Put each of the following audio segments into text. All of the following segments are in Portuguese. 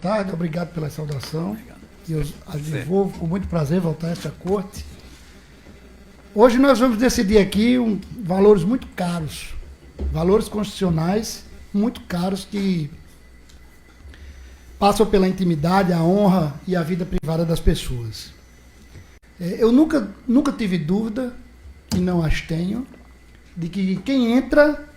tarde, obrigado pela saudação. Eu vou com muito prazer voltar a esta corte. Hoje nós vamos decidir aqui valores muito caros, valores constitucionais muito caros que passam pela intimidade, a honra e a vida privada das pessoas. Eu nunca tive dúvida, e não as tenho, de que quem entra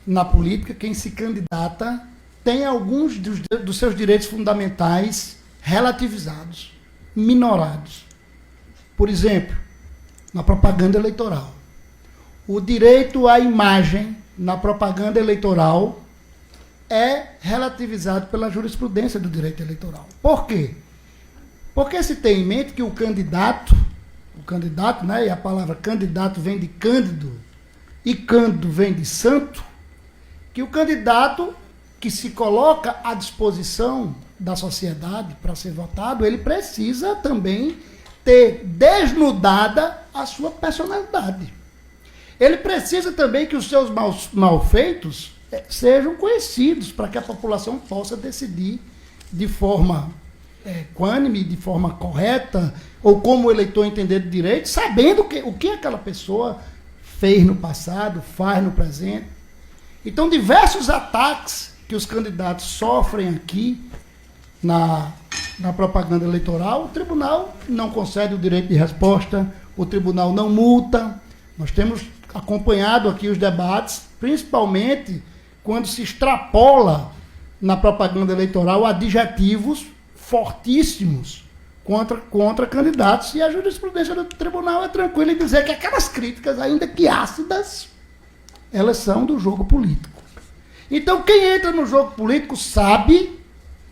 na política, quem se candidata, tem alguns dos seus direitos fundamentais relativizados, minorados. Por exemplo, na propaganda eleitoral. O direito à imagem na propaganda eleitoral é relativizado pela jurisprudência do direito eleitoral. Por quê? Porque se tem em mente que o candidato, né, e a palavra candidato vem de cândido, e cândido vem de santo, que o candidato que se coloca à disposição da sociedade para ser votado, ele precisa também ter desnudada a sua personalidade. Ele precisa também que os seus malfeitos sejam conhecidos para que a população possa decidir de forma equânime, de forma correta, ou como o eleitor entender de direito, sabendo o que aquela pessoa fez no passado, faz no presente. Então, diversos ataques que os candidatos sofrem aqui na propaganda eleitoral, o tribunal não concede o direito de resposta, o tribunal não multa. Nós temos acompanhado aqui os debates, principalmente quando se extrapola na propaganda eleitoral adjetivos fortíssimos contra candidatos, e a jurisprudência do tribunal é tranquila em dizer que aquelas críticas, ainda que ácidas, elas são do jogo político. Então, quem entra no jogo político sabe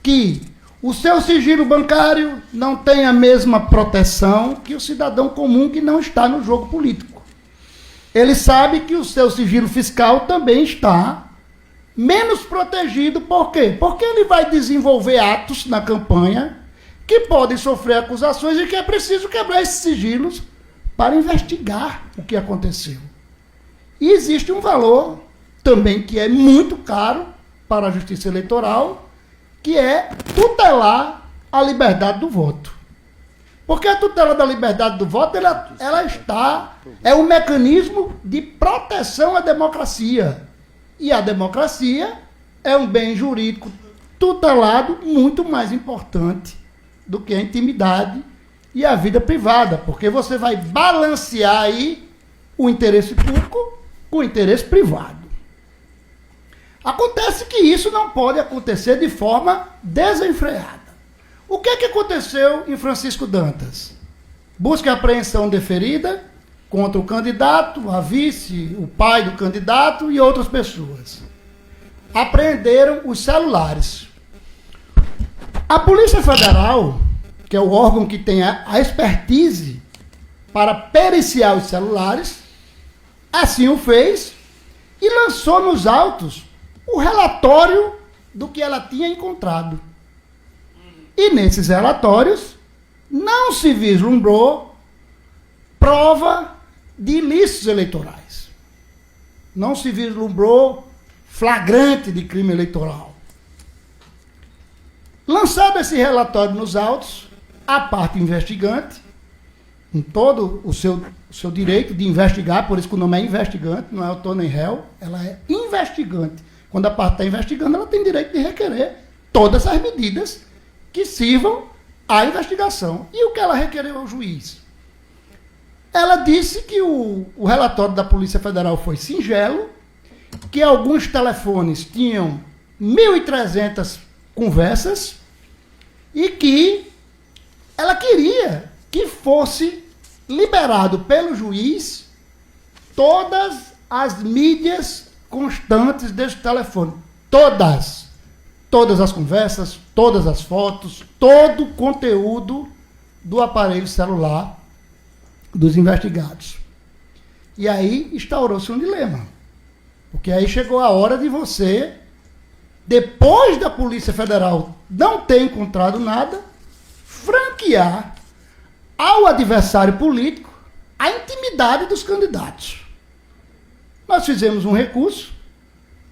que o seu sigilo bancário não tem a mesma proteção que o cidadão comum que não está no jogo político. Ele sabe que o seu sigilo fiscal também está menos protegido. Por quê? Porque ele vai desenvolver atos na campanha que podem sofrer acusações e que é preciso quebrar esses sigilos para investigar o que aconteceu. E existe um valor também que é muito caro para a justiça eleitoral, que é tutelar a liberdade do voto. Porque a tutela da liberdade do voto, é um mecanismo de proteção à democracia. E a democracia é um bem jurídico tutelado muito mais importante do que a intimidade e a vida privada, porque você vai balancear aí o interesse público com o interesse privado. Acontece que isso não pode acontecer de forma desenfreada. O que aconteceu em Francisco Dantas? Busca e apreensão deferida contra o candidato, a vice, o pai do candidato e outras pessoas. Apreenderam os celulares. A Polícia Federal, que é o órgão que tem a expertise para periciar os celulares, assim o fez e lançou nos autos o relatório do que ela tinha encontrado. E nesses relatórios não se vislumbrou prova de ilícitos eleitorais. Não se vislumbrou flagrante de crime eleitoral. Lançado esse relatório nos autos, a parte investigante, com todo o seu direito de investigar, por isso que o nome é investigante, não é autor nem réu, ela é investigante. Quando a parte está investigando, ela tem direito de requerer todas as medidas que sirvam à investigação. E o que ela requereu ao juiz? Ela disse que o relatório da Polícia Federal foi singelo, que alguns telefones tinham 1.300 conversas e que ela queria que fosse liberado pelo juiz todas as mídias constantes desse telefone. Todas as conversas, todas as fotos, todo o conteúdo do aparelho celular dos investigados. E aí instaurou-se um dilema. Porque aí chegou a hora de você, depois da Polícia Federal não ter encontrado nada, franquear ao adversário político a intimidade dos candidatos. Nós fizemos um recurso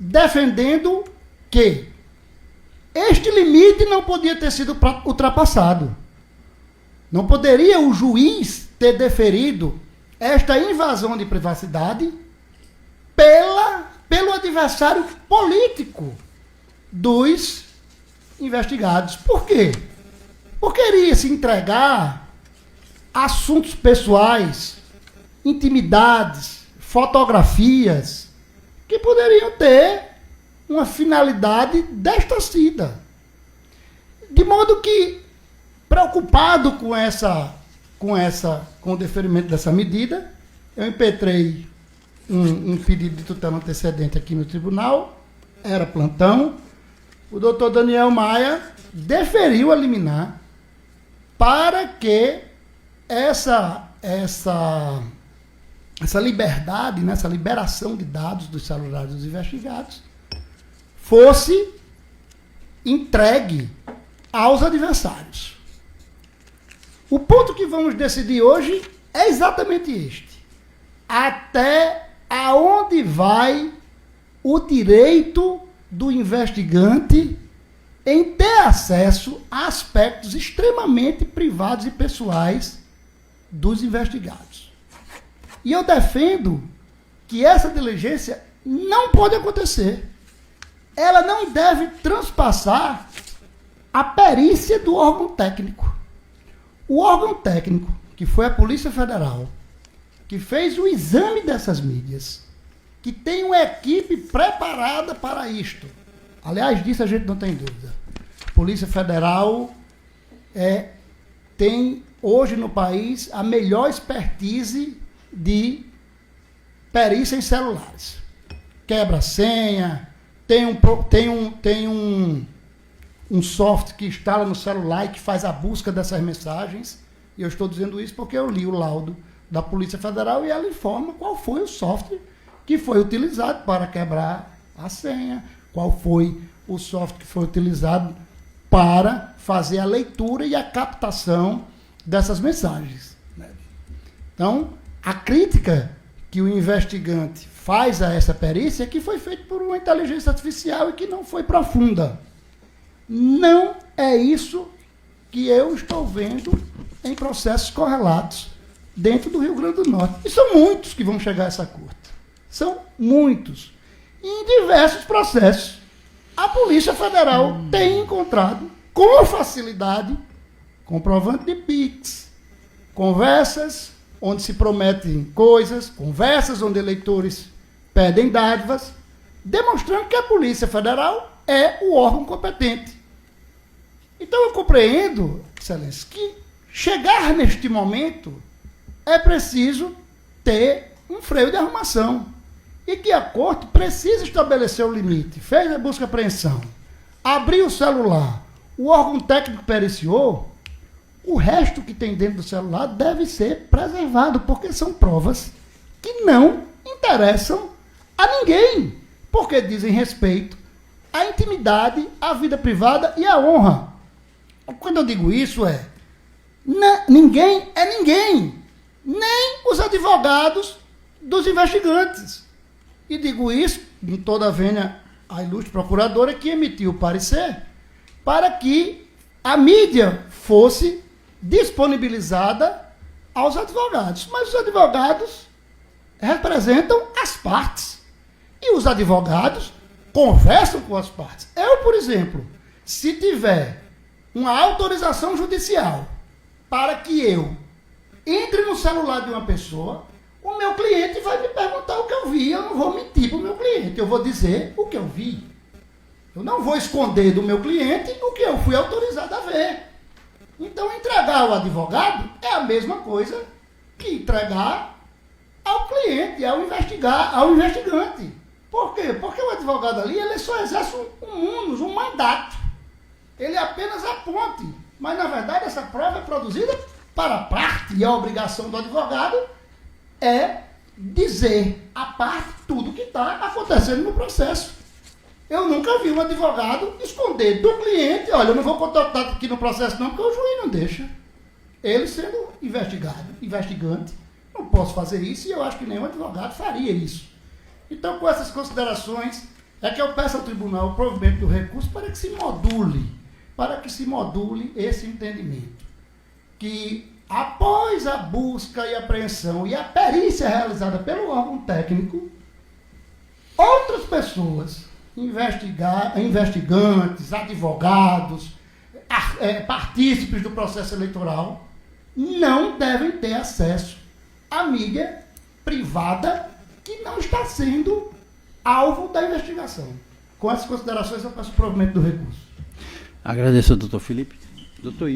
defendendo que este limite não podia ter sido ultrapassado. Não poderia o juiz ter deferido esta invasão de privacidade pelo adversário político dos investigados. Por quê? Porque iria se entregar assuntos pessoais, intimidades, fotografias, que poderiam ter uma finalidade destorcida. De modo que, preocupado com o deferimento dessa medida, eu impetrei um pedido de tutela antecedente aqui no tribunal, era plantão, o doutor Daniel Maia deferiu a liminar para que essa liberdade, né, essa liberação de dados dos celulares dos investigados fosse entregue aos adversários. O ponto que vamos decidir hoje é exatamente este. Até aonde vai o direito do investigante em ter acesso a aspectos extremamente privados e pessoais dos investigados. E eu defendo que essa diligência não pode acontecer. Ela não deve transpassar a perícia do órgão técnico. O órgão técnico, que foi a Polícia Federal, que fez o exame dessas mídias, que tem uma equipe preparada para isto. Aliás, disso a gente não tem dúvida. A Polícia Federal tem hoje no país a melhor expertise de perícia em celulares. Quebra-senha, tem um software que instala no celular e que faz a busca dessas mensagens. E eu estou dizendo isso porque eu li o laudo da Polícia Federal e ela informa qual foi o software que foi utilizado para quebrar a senha, qual foi o software que foi utilizado para fazer a leitura e a captação dessas mensagens. Então, a crítica que o investigante faz a essa perícia é que foi feita por uma inteligência artificial e que não foi profunda. Não é isso que eu estou vendo em processos correlatos dentro do Rio Grande do Norte. E são muitos que vão chegar a essa corte. São muitos. E em diversos processos, a Polícia Federal tem encontrado, com facilidade, comprovante de PIX, conversas onde se prometem coisas, conversas onde eleitores pedem dádivas, demonstrando que a Polícia Federal é o órgão competente. Então eu compreendo, Excelência, que chegar neste momento é preciso ter um freio de arrumação e que a Corte precisa estabelecer o limite. Fez a busca e apreensão, abriu o celular, o órgão técnico periciou, o resto que tem dentro do celular deve ser preservado, porque são provas que não interessam a ninguém, porque dizem respeito à intimidade, à vida privada e à honra. Quando eu digo isso ninguém é ninguém, nem os advogados dos investigantes. E digo isso em toda a vênia à ilustre procuradora que emitiu o parecer para que a mídia fosse disponibilizada aos advogados. Mas os advogados representam as partes. E os advogados conversam com as partes. Eu, por exemplo, se tiver uma autorização judicial para que eu entre no celular de uma pessoa, o meu cliente vai me perguntar o que eu vi. Eu não vou mentir para o meu cliente, eu vou dizer o que eu vi. Eu não vou esconder do meu cliente o que eu fui autorizado a ver. Então, entregar ao advogado é a mesma coisa que entregar ao cliente, ao investigante. Por quê? Porque o advogado ali, ele só exerce um mandato. Ele apenas aponte. Mas, na verdade, essa prova é produzida para a parte, e a obrigação do advogado é dizer à parte tudo que está acontecendo no processo. Eu nunca vi um advogado esconder do cliente, olha, eu não vou contar aqui no processo não, porque o juiz não deixa. Ele sendo investigante, não posso fazer isso e eu acho que nenhum advogado faria isso. Então, com essas considerações, é que eu peço ao tribunal o provimento do recurso para que se module esse entendimento. Que após a busca e apreensão e a perícia realizada pelo órgão técnico, outras pessoas, investigantes, advogados, partícipes do processo eleitoral, não devem ter acesso à mídia privada que não está sendo alvo da investigação. Com essas considerações, eu peço o provimento do recurso. Agradeço ao doutor Felipe. Doutor